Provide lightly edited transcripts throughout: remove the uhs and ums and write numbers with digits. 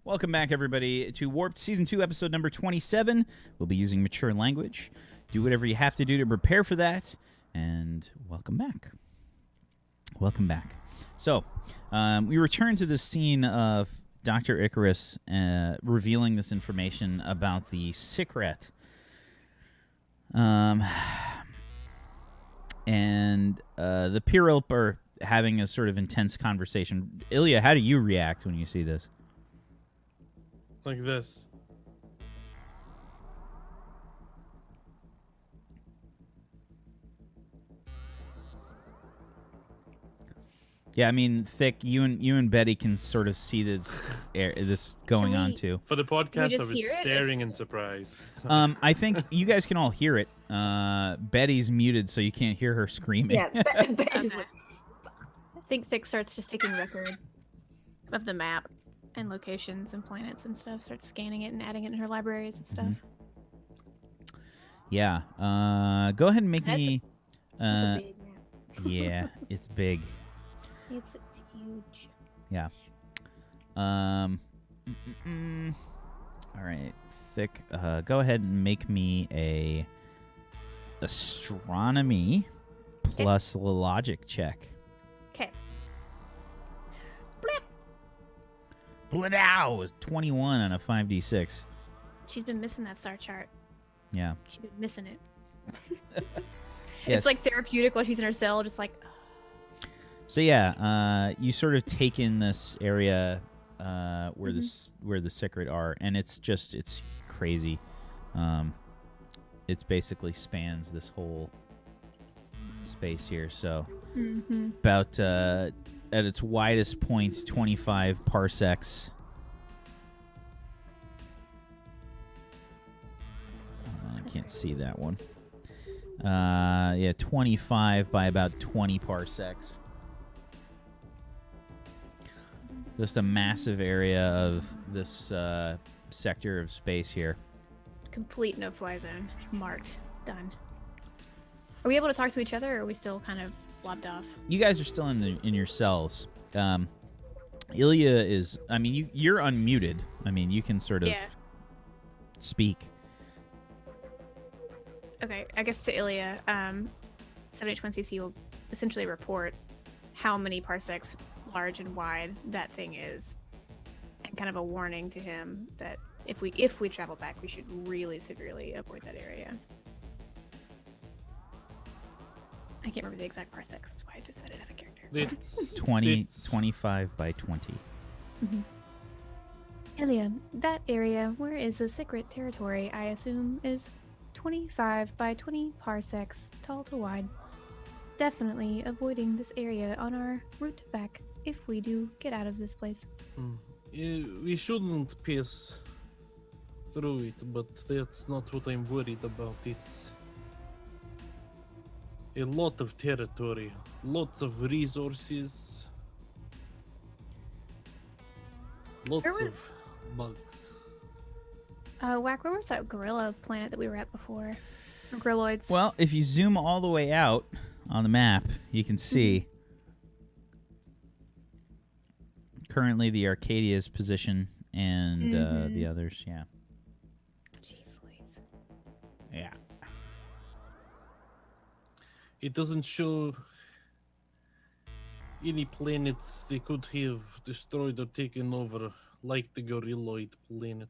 Welcome back, everybody, to Warped Season 2, Episode number 27. We'll be using mature language. Do whatever you have to do to prepare for that. And welcome back. Welcome back. So, we return to the scene of Dr. Icarus revealing this information about the Sik'Rit. And the Pyrrylp are having a sort of intense conversation. Ilya, how do you react when you see this? Like this. Yeah, I mean, Thick, you and Betty can sort of see this going on too. For the podcast, I was staring in surprise. I think you guys can all hear it. Betty's muted, so you can't hear her screaming. Yeah, Betty's like, I think Thick starts just taking record of the map and locations and planets and stuff. Starts scanning it and adding it in her libraries of stuff. Yeah. Go ahead and make me. that's a big map. Yeah, it's big. It's huge. Yeah. All right, Thick. Go ahead and make me a astronomy plus logic check. Okay. Bladow is 21 on a 5d6. She's been missing that star chart. Yeah. She's been missing it. Yes. It's like therapeutic while she's in her cell, just like. So yeah, you sort of take in this area where the Sik'Rit are, and it's crazy. It's basically spans this whole space here. So about at its widest point, 25 parsecs. I can't see that one. Yeah, 25 by about 20 parsecs. Just a massive area of this sector of space here. Complete no-fly zone. Marked. Done. Are we able to talk to each other, or are we still kind of blobbed off? You guys are still in your cells. Ilya is... I mean, you're unmuted. I mean, you can sort of speak. Okay, I guess to Ilya, 7H1CC will essentially report how many parsecs large and wide that thing is, and kind of a warning to him that if we travel back, we should really severely avoid that area. I can't remember the exact parsecs, that's why I just said it out of character. It's 25 by 20. Ilya, that area where is the Sik'Rit territory, I assume, is 25 by 20 parsecs tall to wide. Definitely avoiding this area on our route back if we do get out of this place. We shouldn't pass through it, but that's not what I'm worried about. It's a lot of territory, lots of resources, lots of bugs. Whack, where was that gorilla planet that we were at before? Or grilloids? Well, if you zoom all the way out on the map, you can see currently the Arcadia's position and the others. Yeah. Jeez Louise. Yeah. It doesn't show any planets they could have destroyed or taken over, like the gorilloid planet.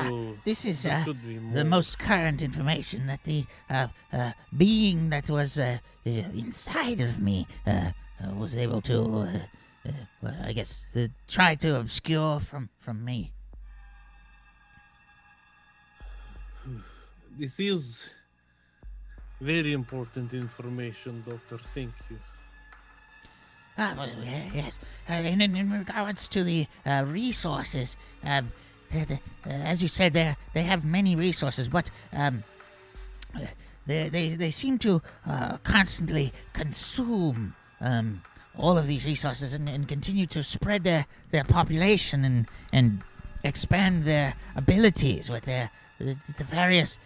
So this is there could be the more. most current information that the being that was inside of me was able to, well, I guess, try to obscure from me. This is very important information, Doctor. Thank you. Well, yes. In regards to the resources, as you said, they have many resources, but they seem to constantly consume all of these resources and continue to spread their population and expand their abilities with the various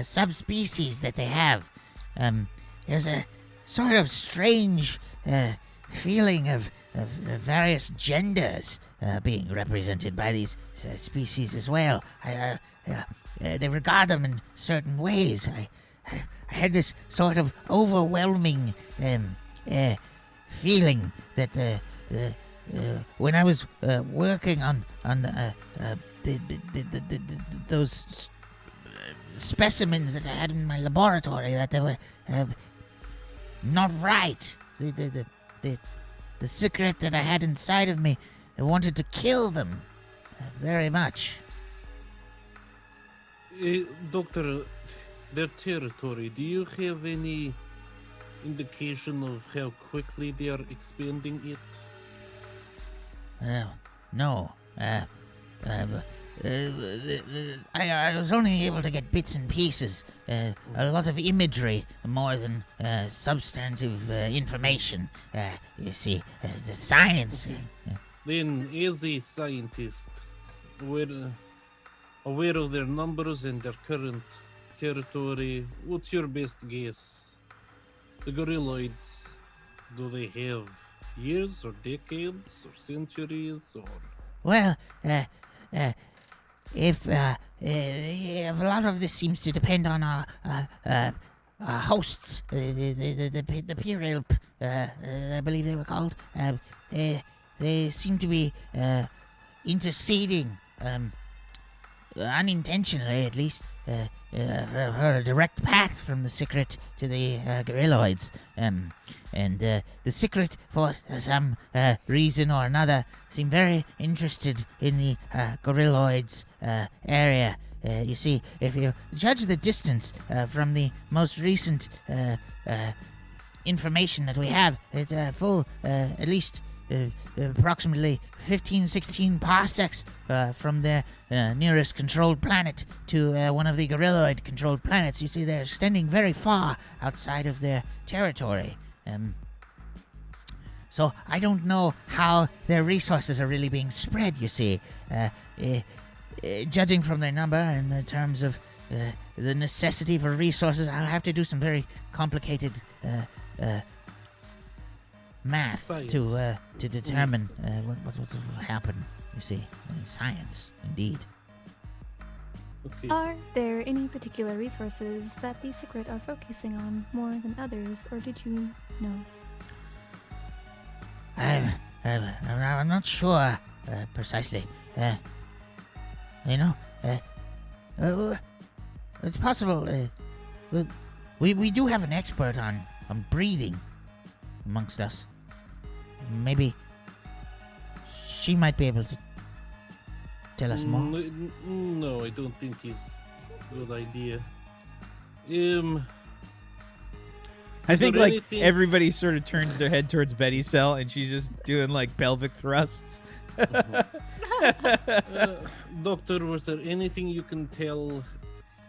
subspecies that they have. There's a sort of strange feeling of various genders being represented by these species as well. They regard them in certain ways. I had this sort of overwhelming feeling that when I was working on those specimens that I had in my laboratory, that they were not right. The Sik'Rit that I had inside of me, I wanted to kill them very much. Doctor, their territory, do you have any indication of how quickly they are expanding it? No. I was only able to get bits and pieces, a lot of imagery more than substantive information. You see, the science. Then, as a scientist, aware of their numbers and their current territory, what's your best guess? The gorilloids, do they have years or decades or centuries or? Well, if a lot of this seems to depend on our hosts, the Pyrrylp, I believe they were called. They seem to be interceding, unintentionally at least, for a direct path from the Sik'Rit to the gorilloids. And the Sik'Rit, for some reason or another, seem very interested in the gorilloids area. You see, if you judge the distance from the most recent information that we have, it's full at least approximately 15-16 parsecs from their nearest controlled planet to one of the gorilloid controlled planets. You see, they're extending very far outside of their territory. So I don't know how their resources are really being spread, you see. Judging from their number in the terms of the necessity for resources, I'll have to do some very complicated math to determine what will happen, you see. Science, indeed. Okay. Are there any particular resources that the Sik'Rit are focusing on more than others, or did you know? I'm not sure precisely. It's possible. We do have an expert on breeding amongst us. Maybe she might be able to tell us more. No, I don't think it's a good idea. I think there like anything- everybody sort of turns their head towards Betty's cell, and she's just doing like pelvic thrusts. Doctor, was there anything you can tell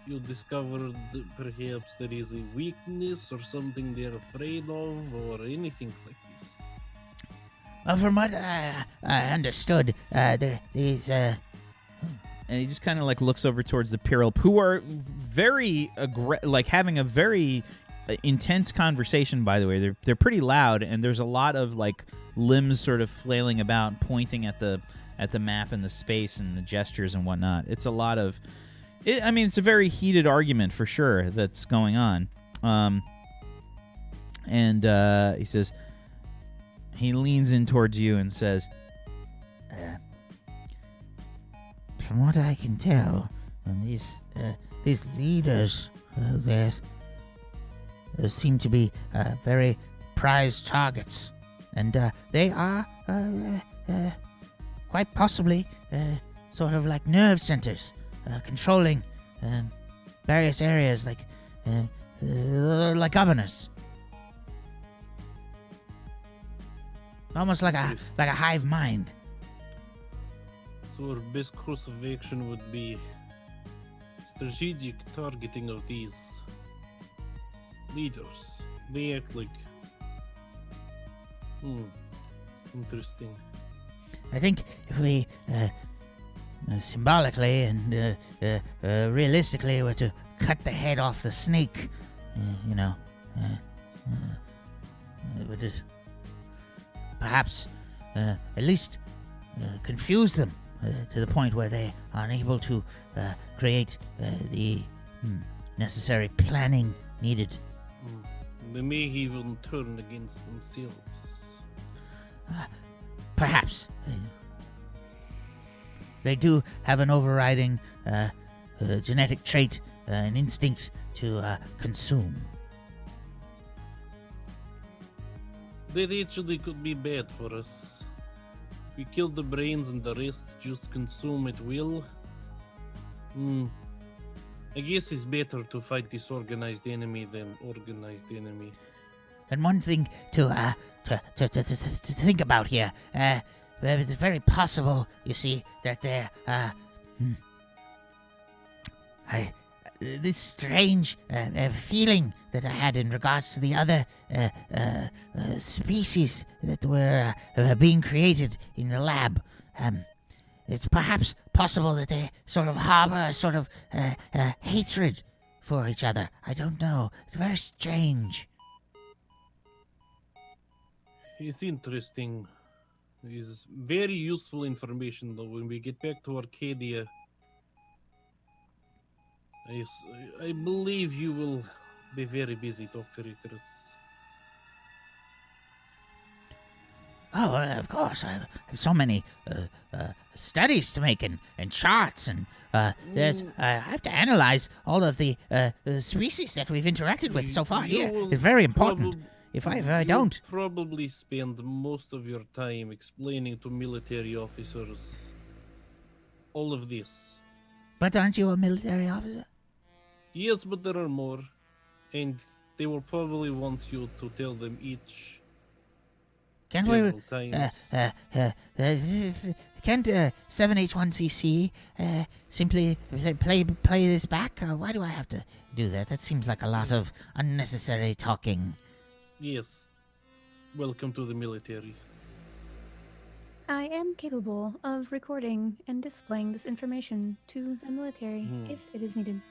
you discovered perhaps there is a weakness or something they're afraid of or anything like this? Well, from what I understood, these And he just kind of like looks over towards the Pyrrylp, who are very like having a very intense conversation. By the way, they're pretty loud, and there's a lot of like limbs sort of flailing about, pointing at the map and the space and the gestures and whatnot. It's a lot of, it's a very heated argument for sure that's going on. And he says, he leans in towards you and says, from what I can tell, and these leaders of theirs seem to be very prized targets, and they are quite possibly sort of like nerve centers, controlling various areas like governors, almost like a hive mind. So our best course of action would be strategic targeting of these leaders. They act like... interesting. I think if we symbolically and realistically were to cut the head off the snake, it would just perhaps at least confuse them to the point where they are unable to create the necessary planning needed. They may even turn against themselves. Perhaps. They do have an overriding genetic trait, an instinct to consume. That actually could be bad for us. We kill the brains and the rest just consume at will. I guess it's better to fight disorganized enemy than organized enemy. And one thing to think about here, it's very possible, you see, that there, this strange feeling that I had in regards to the other species that were being created in the lab, it's perhaps possible that they sort of harbor a sort of hatred for each other. I don't know. It's very strange. It's interesting. It's very useful information, though. When we get back to Arcadia, I believe you will be very busy, Dr. Icarus. Oh, of course. I have so many studies to make and charts, and there's I have to analyze all of the species that we've interacted with so far here. It's very important. If I don't, probably spend most of your time explaining to military officers all of this. But aren't you a military officer? Yes, but there are more, and they will probably want you to tell them each. Can't we? Can't 7H1CC simply play this back? Why do I have to do that? That seems like a lot of unnecessary talking. Yes. Welcome to the military. I am capable of recording and displaying this information to the military if it is needed.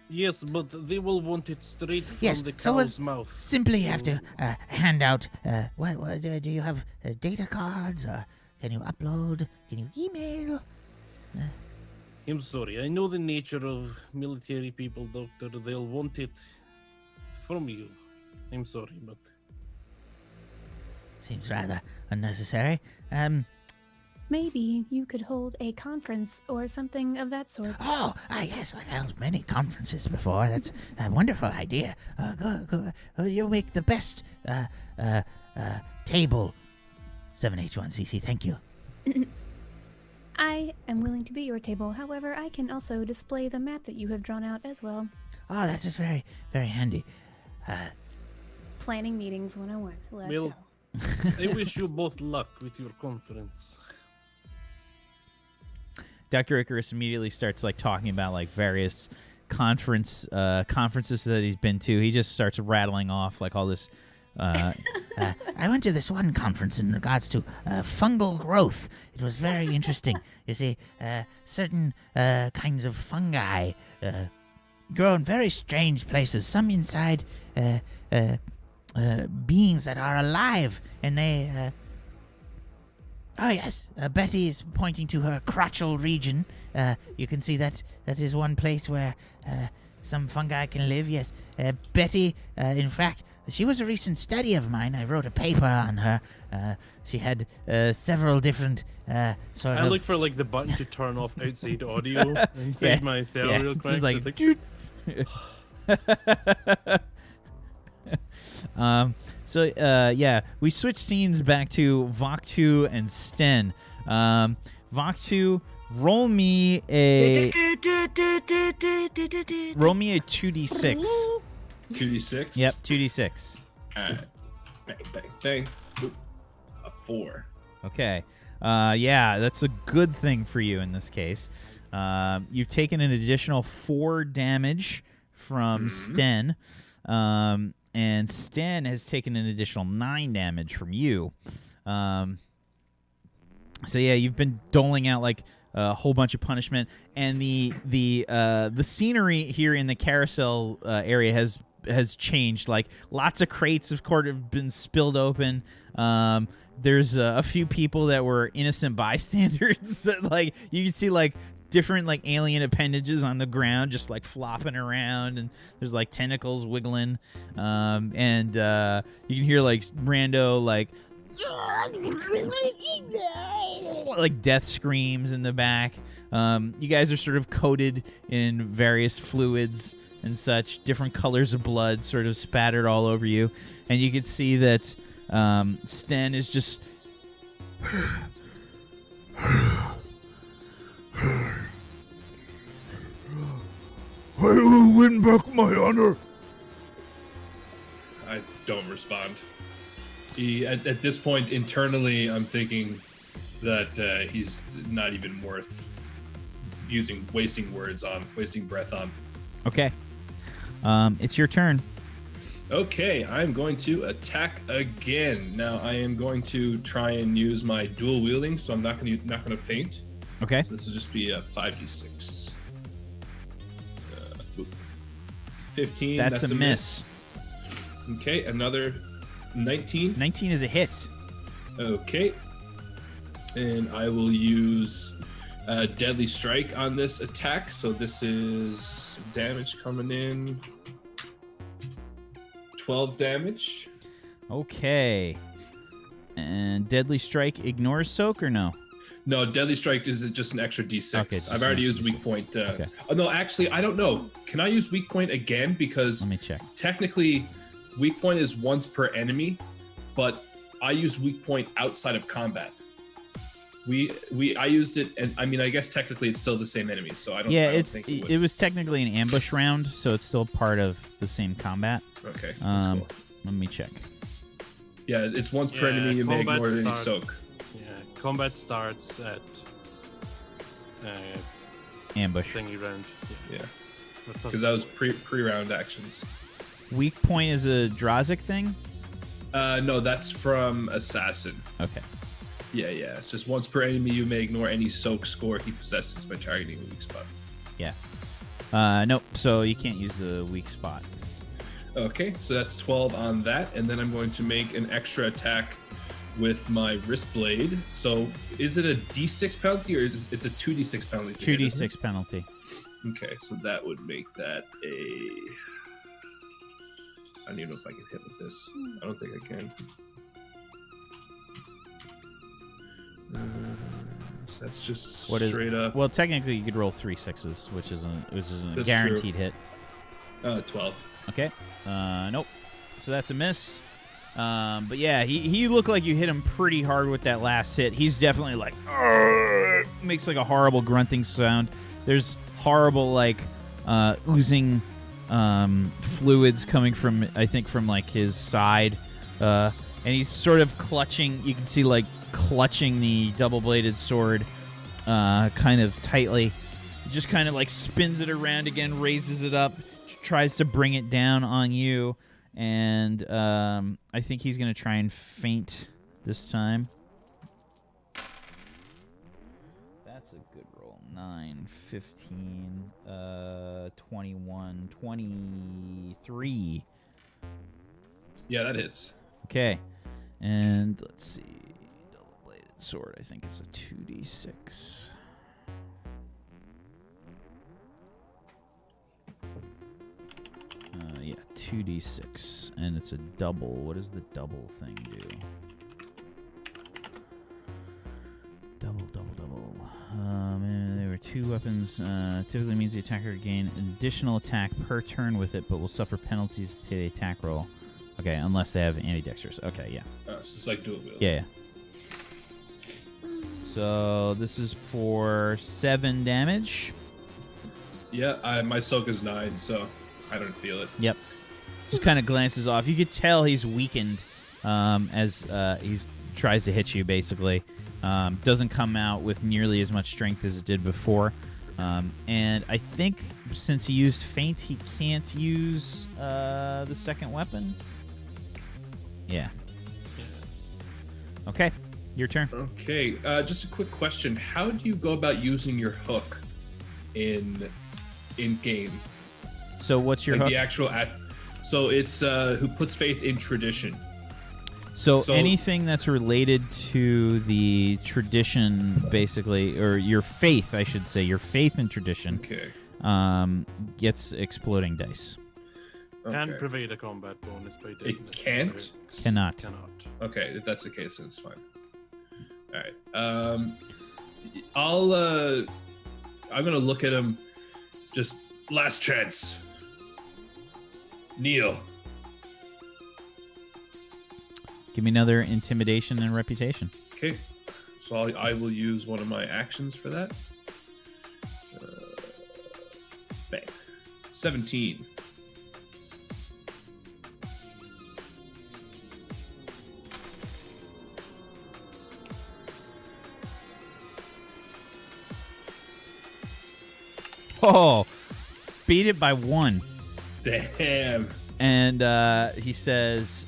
Yes, but they will want it straight from the so cow's mouth. Simply have to hand out. What do you have? Data cards? Or can you upload? Can you email? I'm sorry. I know the nature of military people, Doctor. They'll want it from you. I'm sorry, but seems rather unnecessary. Maybe you could hold a conference or something of that sort. Oh, yes, I've held many conferences before. That's a wonderful idea. Go. You'll make the best table. 7H1CC, thank you. I am willing to be your table. However, I can also display the map that you have drawn out as well. Oh, that's just very, very handy. Planning meetings 101. Let's Well, go. I wish you both luck with your conference. Dr. Icarus immediately starts like talking about like various conferences that he's been to. He just starts rattling off like all this. I went to this one conference in regards to fungal growth. It was very interesting. You see, certain kinds of fungi grow in very strange places. Some inside beings that are alive, and they. Oh yes, Betty is pointing to her crotchal region. You can see that is one place where some fungi can live. Yes, Betty. In fact, she was a recent study of mine. I wrote a paper on her. She had several different sort of. I look for like the button to turn off outside audio and save myself real quick. Just like, we switch scenes back to Vok'tu and Sten. Vok'tu, roll me a 2d6. 2d6? Yep, 2d6. Alright. Bang, bang, bang. Oop. A 4. Okay. That's a good thing for you in this case. You've taken an additional 4 damage from Sten. And Sten has taken an additional 9 damage from you. You've been doling out like a whole bunch of punishment, and the scenery here in the carousel area has has changed. Like lots of crates have been spilled open. There's a few people that were innocent bystanders. That, like you can see like different like alien appendages on the ground, just like flopping around, and there's like tentacles wiggling. And you can hear like rando like death screams in the back. You guys are sort of coated in various fluids and such, different colors of blood sort of spattered all over you, and you can see that Sten is just I will win back my honor. I don't respond. At this point, internally, I'm thinking that he's not even worth wasting breath on. okay. It's your turn. Okay, I'm going to attack again. Now I am going to try and use my dual wielding, so I'm not going to faint. Okay. So this will just be a 5d6. 15. That's a miss. Okay, another 19. 19 is a hit. Okay. And I will use Deadly Strike on this attack. So this is damage coming in. 12 damage. Okay. And Deadly Strike ignores soak or no? No, Deadly Strike is just an extra d6. Okay, it's I've just already an used extra Weak Point. Okay. Oh, no, actually, I don't know. Can I use Weak Point again? Because Let me check. technically, Weak Point is once per enemy, but I used Weak Point outside of combat. I used it, and I mean, I guess technically it's still the same enemy, so I don't. Yeah, I don't think it was technically an ambush round, so it's still part of the same combat. Okay, that's cool. Let me check. Yeah, it's once per enemy. You may ignore any soak. Yeah, combat starts at Ambush. thingy round. Yeah, That's because that was pre-round actions. Weak point is a Drah'Zik thing? No, that's from Assassin. Okay. Yeah. It's just once per enemy, you may ignore any soak score he possesses by targeting a weak spot. Yeah. Nope. So you can't use the weak spot. Okay, so that's 12 on that, and then I'm going to make an extra attack with my wrist blade. So is it a d6 penalty, or it's a 2d6 penalty? 2d6 penalty. Okay, so that would make that a... I don't even know if I can hit with this. I don't think I can. So that's just straight up. Well, technically you could roll 3 6s, which is a That's guaranteed true. hit. 12. Okay. Nope. So that's a miss. But yeah, he looked like you hit him pretty hard with that last hit. He's definitely like, "Argh!" Makes like a horrible grunting sound. There's horrible like oozing fluids coming from, I think, from like his side, and he's sort of clutching. You can see like clutching the double-bladed sword kind of tightly. Just kind of like spins it around again, raises it up, tries to bring it down on you, and I think he's going to try and feint this time. That's a good roll. 9, 15, 21, 23. Yeah, that hits. Okay. And let's see. Double-bladed sword, I think it's a 2d6. Yeah, 2d6, and it's a double. What does the double thing do? Double. There were 2 weapons. Typically means the attacker gain additional attack per turn with it, but will suffer penalties to the attack roll. Okay, unless they have ambidextrous. Okay, yeah. So it's like dual wield. Yeah. So this is for 7 damage. Yeah, my soak is 9, so I don't feel it. Yep. Just kind of glances off. You could tell he's weakened as he tries to hit you, basically. Doesn't come out with nearly as much strength as it did before. And I think since he used feint, he can't use the second weapon. Yeah. Okay. Your turn. Okay, just a quick question. How do you go about using your hook in game? So what's your like hook? the actual So it's who puts faith in tradition. So anything that's related to the tradition, basically, or your faith, I should say, your faith in tradition, gets exploding dice. Can provide a combat bonus by definition. It can't? Cannot. Okay, if that's the case, then it's fine. All right. I'm gonna look at him. Just last chance. Kneel. Give me another intimidation and reputation. Okay. So I will use one of my actions for that. Bang. 17. Oh, beat it by 1. Damn. And he says,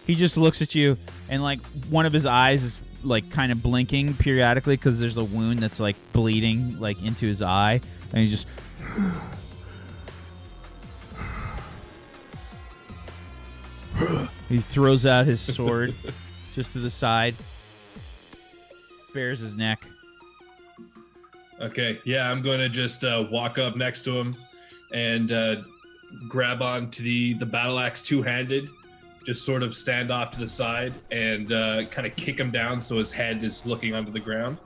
he just looks at you, and like one of his eyes is like kind of blinking periodically because there's a wound that's like bleeding like into his eye, and he just he throws out his sword just to the side, bares his neck. Okay, yeah, I'm going to just walk up next to him and grab onto the battle axe two-handed, just sort of stand off to the side and kind of kick him down so his head is looking onto the ground,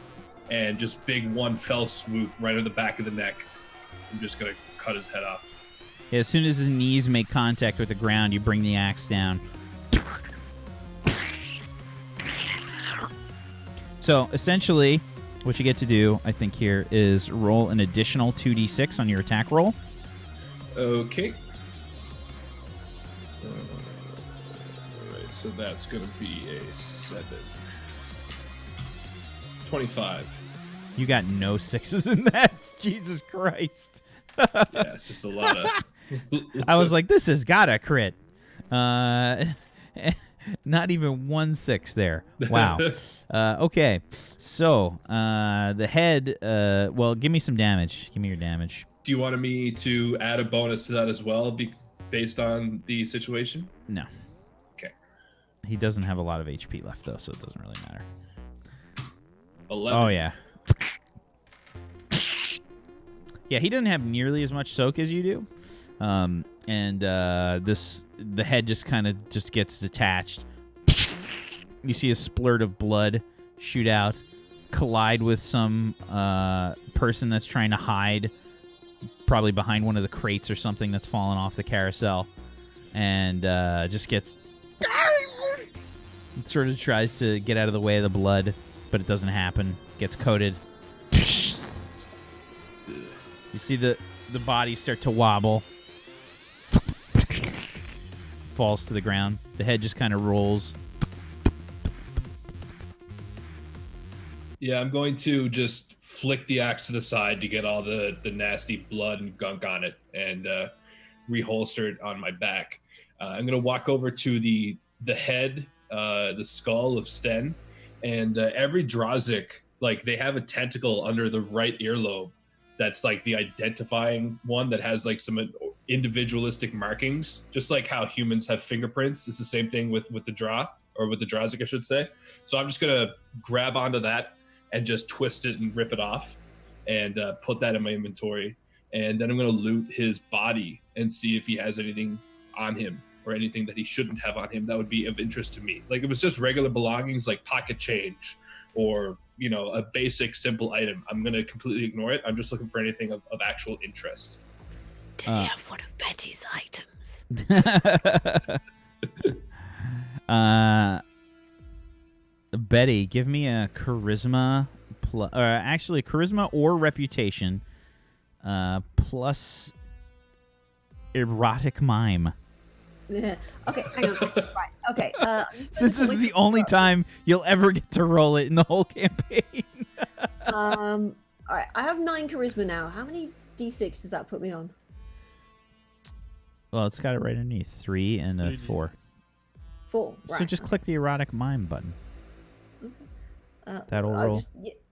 and just big one fell swoop right on the back of the neck. I'm just going to cut his head off. Yeah, as soon as his knees make contact with the ground, you bring the axe down. So, essentially, what you get to do, I think, here is roll an additional 2d6 on your attack roll. Okay. Alright, so that's going to be a 7. 25. You got no 6s in that. Jesus Christ. Yeah, it's just a lot of... I was like, this has got a crit. Not even 1 6 there. Wow. Okay. So, the head... well, give me some damage. Give me your damage. Do you want me to add a bonus to that as well, based on the situation? No. Okay. He doesn't have a lot of HP left, though, so it doesn't really matter. 11. Oh, yeah. Yeah, he doesn't have nearly as much soak as you do. The head just kind of just gets detached. You see a splurt of blood shoot out, collide with some person that's trying to hide, probably behind one of the crates or something that's fallen off the carousel, and just gets... It sort of tries to get out of the way of the blood, but it doesn't happen. Gets coated. You see the body start to wobble. Falls to the ground. The head just kind of rolls. Yeah, I'm going to just flick the axe to the side to get all the nasty blood and gunk on it, and reholster it on my back. I'm going to walk over to the head, the skull of Sten, and every Drah'Zik, like, they have a tentacle under the right earlobe that's like the identifying one that has like some individualistic markings, just like how humans have fingerprints. It's the same thing with the Drah'Zik, I should say. So I'm just gonna grab onto that and just twist it and rip it off, and put that in my inventory. And then I'm gonna loot his body and see if he has anything on him or anything that he shouldn't have on him that would be of interest to me. Like, if it's just regular belongings like pocket change or, you know, a basic simple item, I'm going to completely ignore it. I'm just looking for anything of actual interest. Does he have one of Betty's items? Betty, give me a charisma, actually charisma or reputation, plus erotic mime. Okay, hang on. Right, okay. Since this is the only time you'll ever get to roll it in the whole campaign. All right, I have 9 charisma now. How many d6 does that put me on? Well, it's got it right underneath. 3 and a 4. 4, right. So just click the erotic mime button. Okay. That'll roll.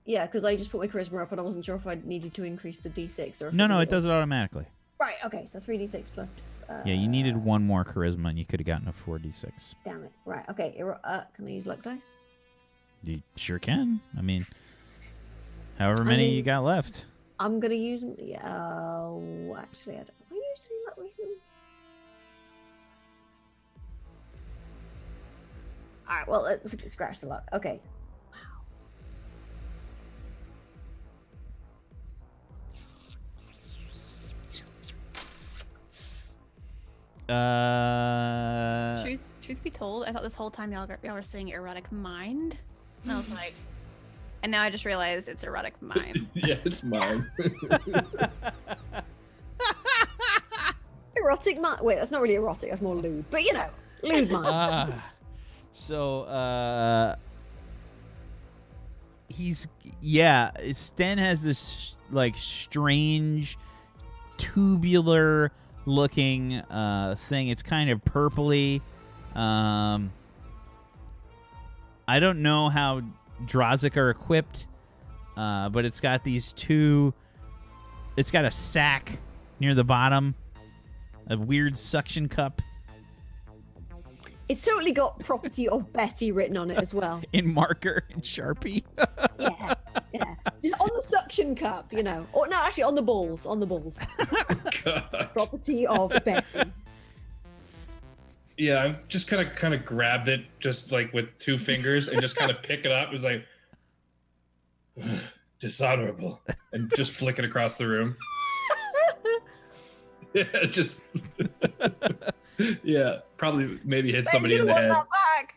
Yeah, because I just put my charisma up and I wasn't sure if I needed to increase the d6 or if No, it does it automatically. Right, okay, so 3d6 plus Yeah, you needed one more charisma, and you could have gotten a 4d6. Damn it. Right. Okay. Can I use luck dice? You sure can. I mean, however many you got left. I'm gonna use. Actually, have I used any luck recently? All right. Well, let's scratch the luck. Okay. Truth be told, I thought this whole time y'all were saying erotic mind. And I was like, and now I just realized it's erotic mime. Yeah, it's mime. Erotic mind. Wait, that's not really erotic. That's more lewd. But lewd mind. Sten has this like strange tubular looking thing. It's kind of purpley. I don't know how Drah'Zik are equipped, but it's got these two. It's got a sack near the bottom, a weird suction cup. It's totally got property of Betty written on it as well. In marker and Sharpie. Yeah. Just on the suction cup, Or no, actually on the balls. God. Property of Betty. Yeah, I'm just kind of grab it just like with two fingers and just kind of pick it up. It was like dishonorable, and just flick it across the room. Yeah, just yeah, probably maybe hit somebody in the head. That back.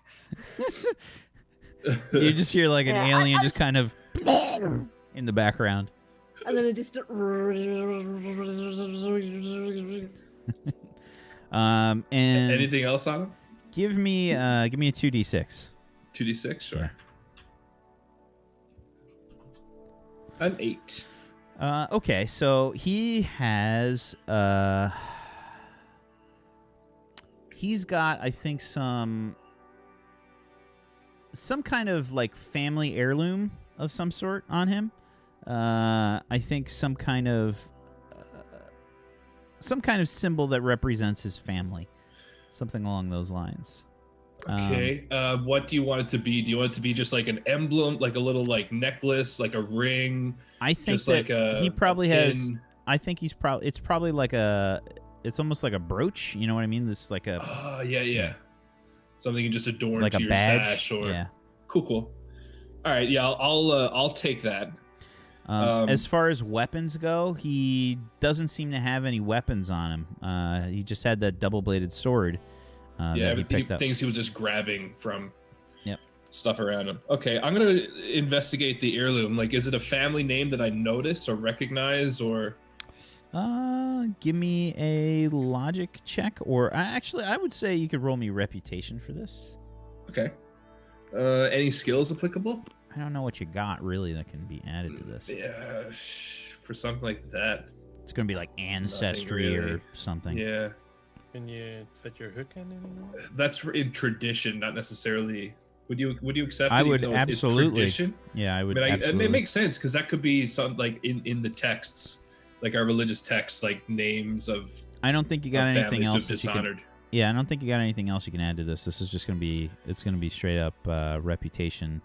You just hear like an alien just kind of in the background. And then a distant. And anything else on him? Give me a 2d6. 2d6, sure. Yeah. An 8. Okay, so he has he's got, I think, some kind of like family heirloom of some sort on him. I think some kind of symbol that represents his family, something along those lines. Okay. What do you want it to be? Do you want it to be just like an emblem, like a little like necklace, like a ring? I think just that like he probably has. pin? I think it's probably like it's almost like a brooch. You know what I mean? This like a yeah. Something you just adorn like to a your badge. sash or Yeah. Cool. All right, yeah, I'll take that. As far as weapons go, he doesn't seem to have any weapons on him. He just had that double-bladed sword that he picked up. Things he was just grabbing from Yep. stuff around him. Okay, I'm gonna investigate the heirloom. Like, is it a family name that I notice or recognize, or? Give me a logic check, or actually, I would say you could roll me reputation for this. Okay. Any skills applicable? I don't know what you got really that can be added to this. Yeah, for something like that. It's gonna be like ancestry really. or something. Yeah. Can you fit your hook in anymore? That's in tradition, not necessarily. Would you accept? I it, would even though it's absolutely. tradition? Yeah, I would. I mean, absolutely. it makes sense because that could be some like in the texts, like our religious texts, like names of. I don't think you got anything families else who've that you can. dishonored. Yeah, I don't think you got anything else you can add to this. This is just gonna be. It's gonna be straight up reputation,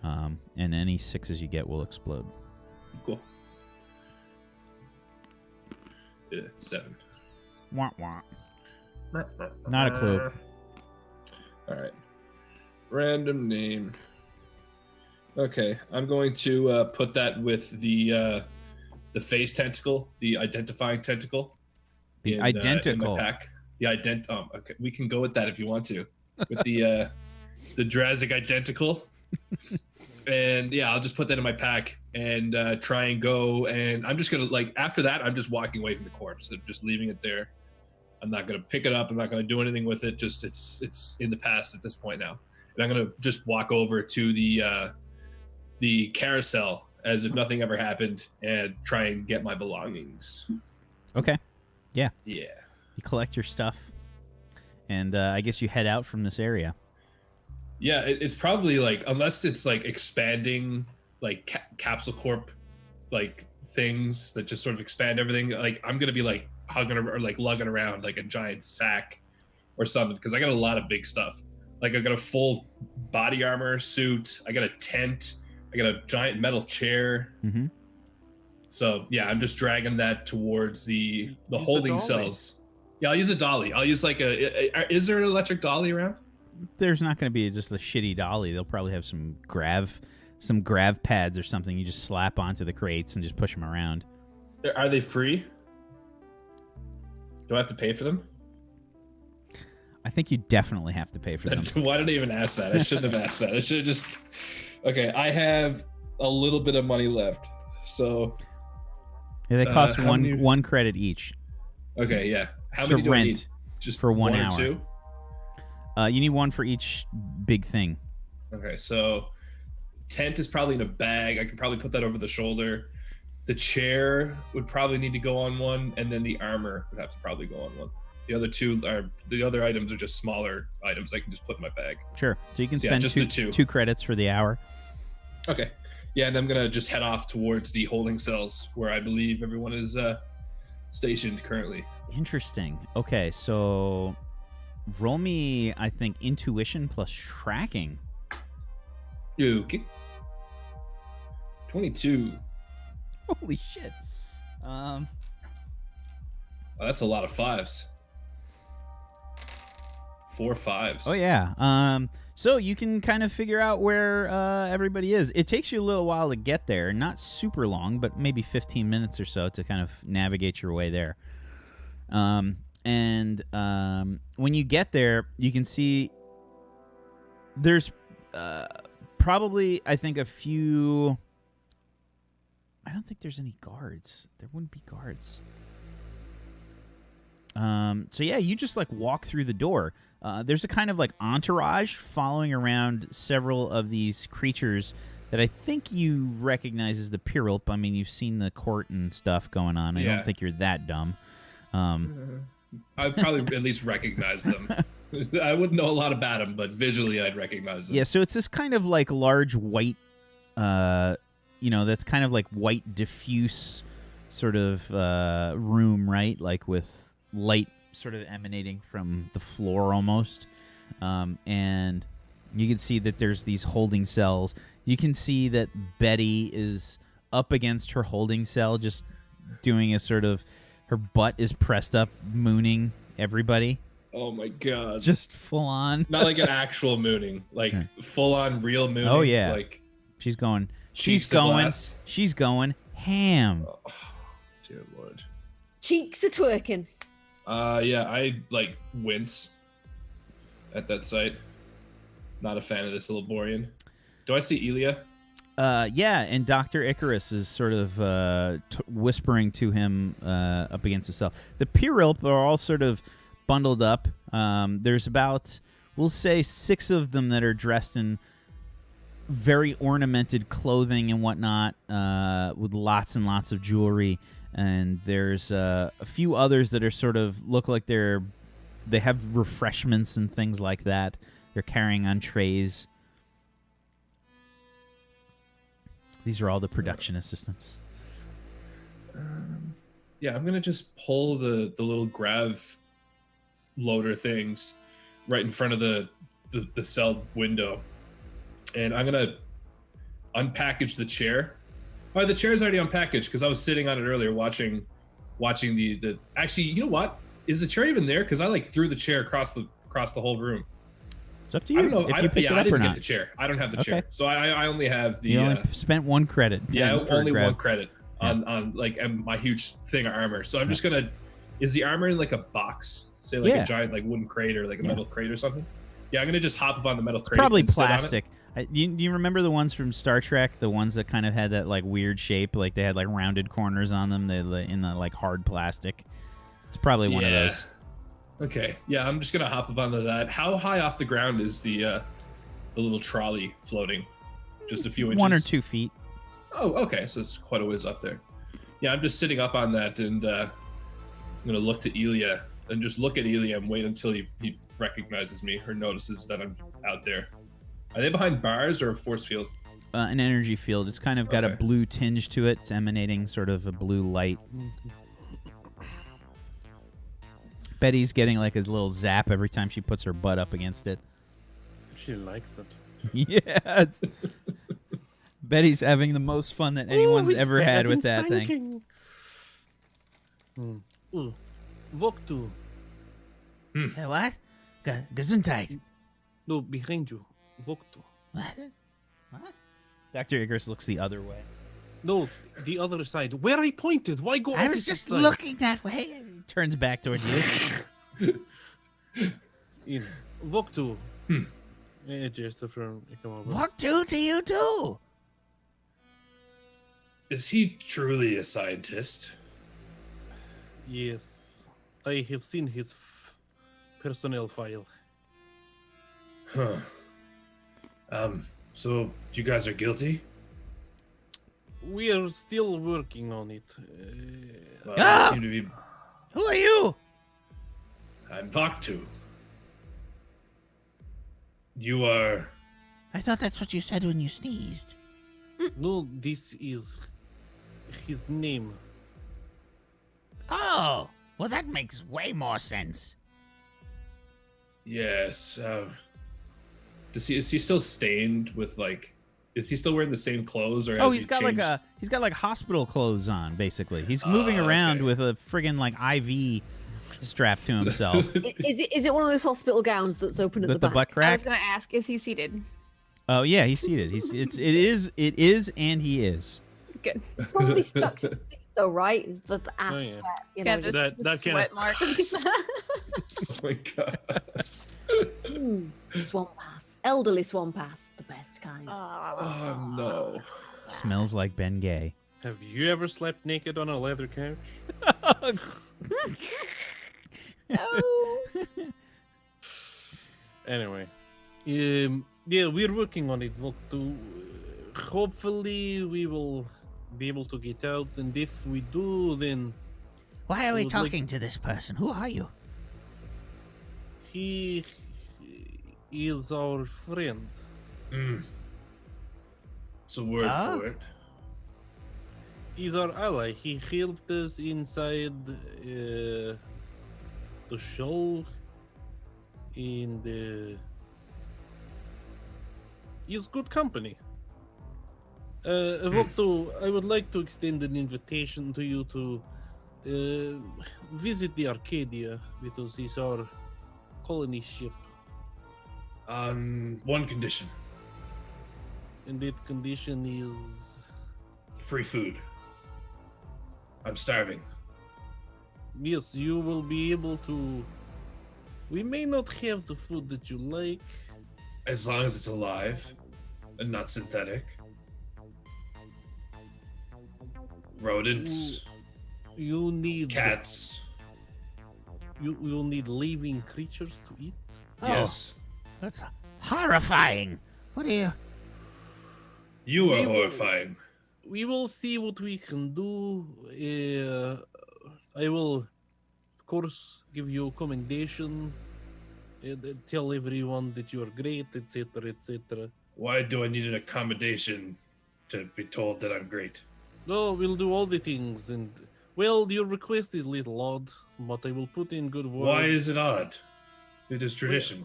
and any 6s you get will explode. Cool. 7. Wah wah. Not a clue. All right. Random name. Okay, I'm going to put that with the face tentacle, the identifying tentacle. The in identical. my pack. The okay, we can go with that if you want to. With the Drah'Zik identical. And yeah, I'll just put that in my pack and try and go. And I'm just gonna after that, I'm just walking away from the corpse. I'm just leaving it there. I'm not gonna pick it up. I'm not gonna do anything with it. Just it's in the past at this point now. And I'm gonna just walk over to the carousel as if nothing ever happened and try and get my belongings. Okay. Yeah. Yeah. You collect your stuff, and I guess you head out from this area. Yeah, it's probably unless it's expanding Capsule Corp things that just sort of expand everything. I'm gonna be or like lugging around like a giant sack or something, because I got a lot of big stuff. Like I got a full body armor suit, I got a tent, I got a giant metal chair. Mm-hmm. So yeah, I'm just dragging that towards the Use a holding dolly. cells. Yeah, I'll use a dolly. I'll use like is there an electric dolly around? There's not going to be just a shitty dolly. They'll probably have some grav pads or something. You just slap onto the crates and just push them around. Are they free? Do I have to pay for them? I think you definitely have to pay for them. Why did I even ask that? I shouldn't have asked that. I should have just. Okay, I have a little bit of money left, so. Yeah, they cost how many- one credit each. Okay, yeah. How To many do I rent need? Just for 1 or hour. 2? You need one for each big thing. Okay, so tent is probably in a bag. I could probably put that over the shoulder. The chair would probably need to go on one, and then the armor would have to probably go on one. The other items are just smaller items I can just put in my bag. Sure. So you can Yeah, spend just the two. 2 credits for the hour. Okay. Yeah, and I'm gonna just head off towards the holding cells where I believe everyone is stationed currently. Interesting. Okay, so roll me, I think, intuition plus tracking. Okay. 22. Holy shit. Oh, that's a lot of 5s. 4 5s. Oh yeah. So you can kind of figure out where everybody is. It takes you a little while to get there, not super long, but maybe 15 minutes or so to kind of navigate your way there. And when you get there, you can see there's probably, I think, a few. I don't think there's any guards. There wouldn't be guards. So yeah, you just like walk through the door. There's a kind of like entourage following around several of these creatures that I think you recognize as the Pyrrylp. I mean, you've seen the court and stuff going on. I Yeah. don't think you're that dumb. I'd probably at least recognize them. I wouldn't know a lot about them, but visually I'd recognize them. Yeah, so it's this kind of like large white, that's kind of like white diffuse sort of room, right? Like with light sort of emanating from the floor almost. And you can see that there's these holding cells. You can see that Betty is up against her holding cell, just doing a sort of, her butt is pressed up, mooning everybody. Oh my god. Just full on. Not like an actual mooning, like full on real mooning. Oh, yeah. Like She's going. cheeks She's to going. glass. She's going ham. Oh, dear lord. Cheeks are twerking. Yeah, I like wince at that sight. Not a fan of this Liborian. Do I see Ilya? Yeah, and Dr. Icarus is sort of whispering to him up against the cell. The Pyrrylp are all sort of bundled up. There's about, we'll say, 6 of them that are dressed in very ornamented clothing and whatnot, with lots and lots of jewelry. And there's a few others that are sort of look like they have refreshments and things like that. They're carrying on trays. These are all the production assistants. Yeah, I'm gonna just pull the little grav loader things right in front of the cell window, and I'm gonna unpackage the chair. Oh, the chair's already unpackaged because I was sitting on it earlier watching the. Actually, you know what? Is the chair even there? Because I like threw the chair across the whole room. It's up to you. I don't know. If you picked it I up or didn't not. get the chair. I don't have the Okay. chair, so I only have the. You only spent 1 credit. Yeah, for only grab. 1 credit on like my huge thing of armor. So I'm just gonna. Is the armor in like a box? Say like Yeah. a giant like wooden crate or like a metal crate or something? Yeah, I'm gonna just hop up on the metal crate. Probably and sit on it. plastic. Do you remember the ones from Star Trek? The ones that kind of had that like weird shape, like they had like rounded corners on them. They in the like hard plastic. It's probably one of those. Okay. Yeah, I'm just gonna hop up onto that. How high off the ground is the little trolley floating? Just a few inches. 1 or 2 feet. Oh, okay. So it's quite a ways up there. Yeah, I'm just sitting up on that, and I'm gonna look to Ilya and just look at Ilya and wait until he recognizes me or notices that I'm out there. Are they behind bars or a force field? An energy field. It's kind of got a Okay. blue tinge to it. It's emanating sort of a blue light. Betty's getting like his little zap every time she puts her butt up against it. She likes it. Yeah. Betty's having the most fun that anyone's it's ever better had with than that thing. spanking. Vok'tu. What? Gesundheit. No, behind you. Vok'tu. What? Dr. Icarus looks the other way. No, the other side. Where I pointed. Why go I was opposite just side? looking that way. Turns back towards you. In Vok'tu. Just from come over. Vok'tu to you too. Is he truly a scientist? Yes, I have seen his personnel file. Huh. So you guys are guilty? We are still working on it. Well, Ah! you seem to be. Who are you? I'm Vok'tu. You are. I thought that's what you said when you sneezed. No, this is his name. Oh, well, that makes way more sense. Yes. Is he still stained with like? Is he still wearing the same clothes, or Oh, has he's he got changed? like hospital clothes on, basically. He's moving around okay. with a friggin' like IV strapped to himself Is it one of those hospital gowns that's open at with the the back? butt I was crack. gonna ask, is he seated? Oh yeah, he's seated. It is, and he is. Good. Probably stuck to the seat though, right? Is the ass Oh, yeah. sweat, you Yeah, know, this just- that kinda- sweat mark. Oh my god. swamp ass. Elderly swamp ass, the best kind. Oh no. Smells like Ben Gay. Have you ever slept naked on a leather couch? Oh. Anyway, yeah, we're working on it. Vok'tu. Hopefully, we will be able to get out, and if we do, then Why are we Would like- talking to this person? Who are you? he is our friend. It's a word Ah. for it. He's our ally. He helped us inside the show. And he's good company. Vok'tu, I would like to extend an invitation to you to visit the Arcadia because it's our colony ship. On one condition: And that condition is free food. I'm starving. yes, you will be able to. We may not have the food that you like. As long as it's alive and not synthetic. Rodents, You need cats. You'll need living creatures to eat. Oh, Yes. that's horrifying. What are you? You are We will- horrifying. We will see what we can do. I will, of course, give you a commendation. Tell everyone that you are great, etc., etc. Why do I need an accommodation to be told that I'm great? No, we'll do all the things, and well, your request is a little odd, but I will put in good word. Why is it odd? It is tradition.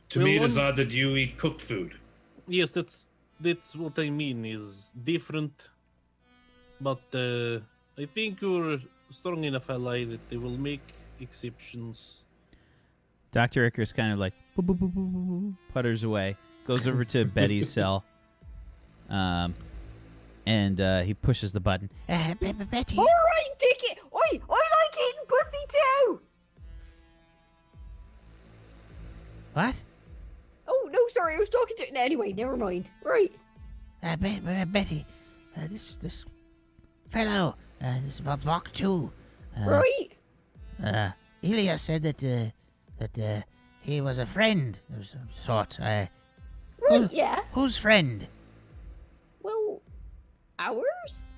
To well, me, it is one- odd that you eat cooked food. Yes, that's what I mean. Is different, but I think you're a strong enough ally that they will make exceptions. Dr. Icarus kind of like boop, boop, boop, boop, boop, boop, putters away, goes over to Betty's cell, and he pushes the button. Betty. All right, Dickie. Oi, I like eating pussy too. What? Oh no, sorry, I was talking to. Anyway, never mind. Right. Betty. This fellow. This Vok'tu. Right. Ilya said that he was a friend of some sort. Right. Yeah. Whose friend? Well, ours.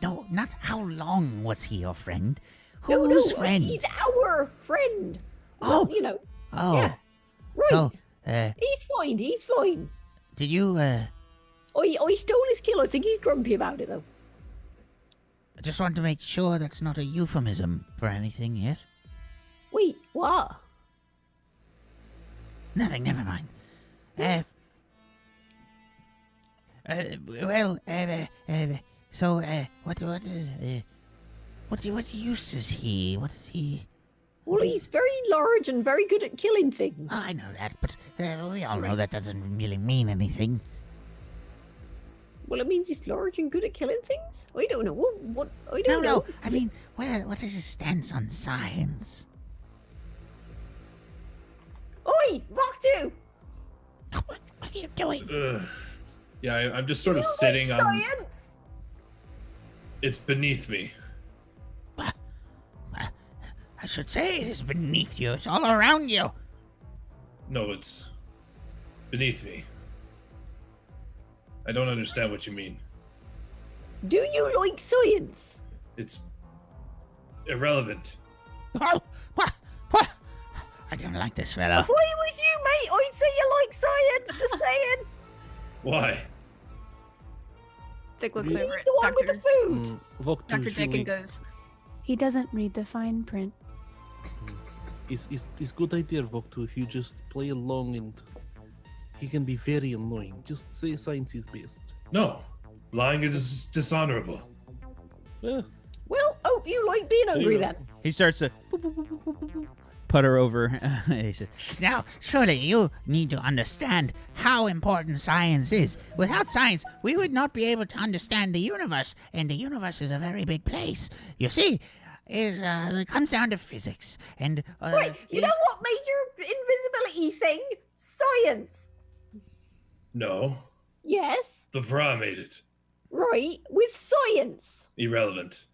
No, not how long was he your friend? No, Whose no, friend? he's our friend. Oh. Well, you know. Oh, Yeah. Right. so He's fine. He's fine. did you I stole his kill. I think he's grumpy about it though. I just want to make sure that's not a euphemism for anything, yes? Wait, what? Nothing, never mind. What use is he? What is he? Well, he's very large and very good at killing things. Oh, I know that, but we all know that doesn't really mean anything. Well, it means he's large and good at killing things? I don't know. What? I don't know. No, I mean, what is his stance on science? Oi, Vok'tu! What are you doing? Yeah, I'm just sort of sitting on. Science! It's beneath me. I should say it is beneath you. It's all around you. No, it's beneath me. I don't understand what you mean. Do you like science? It's irrelevant. Oh, what? I don't like this fella. If I was you, mate, I'd say you like science. Just saying. Why? Dick looks He's over at the one with the food. Vok'tu Dr. Dick surely and goes, He doesn't read the fine print. It's good idea, Vok'tu, if you just play along and he can be very annoying. Just say science is best. No. Lying is dishonorable. Yeah. Well, hope you like being hungry then. He starts to putter over. He says, Now, surely you need to understand how important science is. Without science, we would not be able to understand the universe, and the universe is a very big place. You see, it comes down to physics, and Right, you know what made your invisibility thing? Science. No. Yes. The Vra made it. Right, with science. Irrelevant.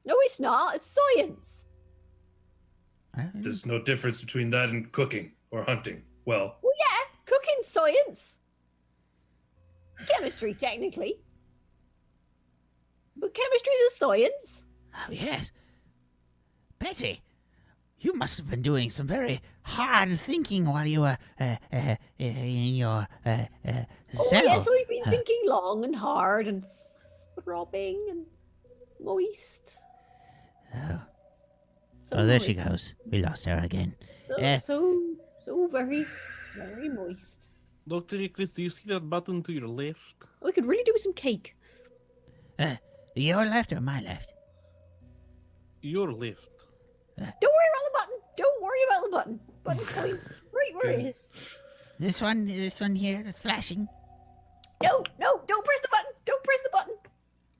No, it's not. It's science. There's no difference between that and cooking or hunting. Well, Well, yeah, cooking science. Chemistry, technically. But chemistry's a science. Oh, yes. Betty, you must have been doing some very hard thinking while you were in your Oh, cell. yes, I've been thinking long and hard and throbbing and moist. Oh. So Oh, there she moist. goes. We lost her again. So very, very moist. Dr. Icarus, do you see that button to your left? I could really do with some cake. Your left or my left? Your left. Don't worry about the button. Don't worry about the button. Button's fine. Right where it is. This one here that's flashing. No, don't press the button. Don't press the button.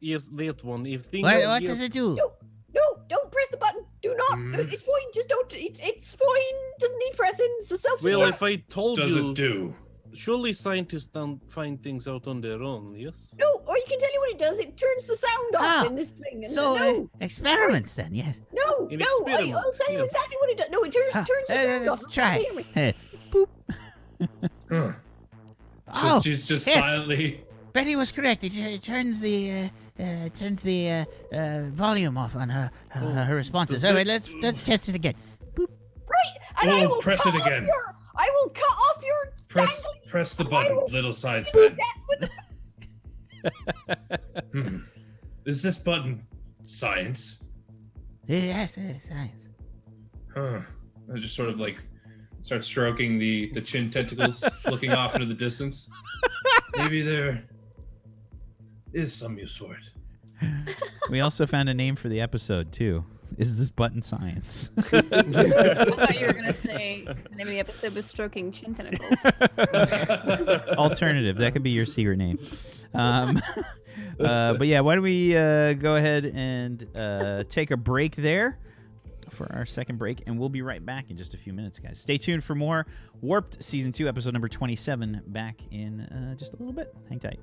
Yes, that one. If things What does it do? No, don't press the button. Do not. It's fine. Just don't. It's fine. Doesn't need pressing. It's a self. Well, if I told does you, it do? surely scientists don't find things out on their own, yes? No, or you can tell you what it does. It turns the sound off in this thing. And So, experiments then, yes. no, In no. I'll experiments, tell you yes. exactly what it does. No, it turns the sound off. Let's try. Hear me. Boop. Huh. So Oh, she's just yes. silently. Betty was correct. It turns the volume off on her responses. All right, let's test it again. Boop. Right, and I Oh, will press cut it off again. I will cut off your Press the button, little science do man. that with the Is this button science? Yes, science. Huh. I just sort of like start stroking the chin tentacles, looking off into the distance. Maybe there is some use for it. we also found a name for the episode, too. Is this button science? I thought you were going to say the name of the episode was Stroking Chin Tentacles. Alternative. That could be your secret name. But yeah, why don't we go ahead and take a break there for our second break, and we'll be right back in just a few minutes, guys. Stay tuned for more Warped Season 2, episode number 27, back in just a little bit. Hang tight.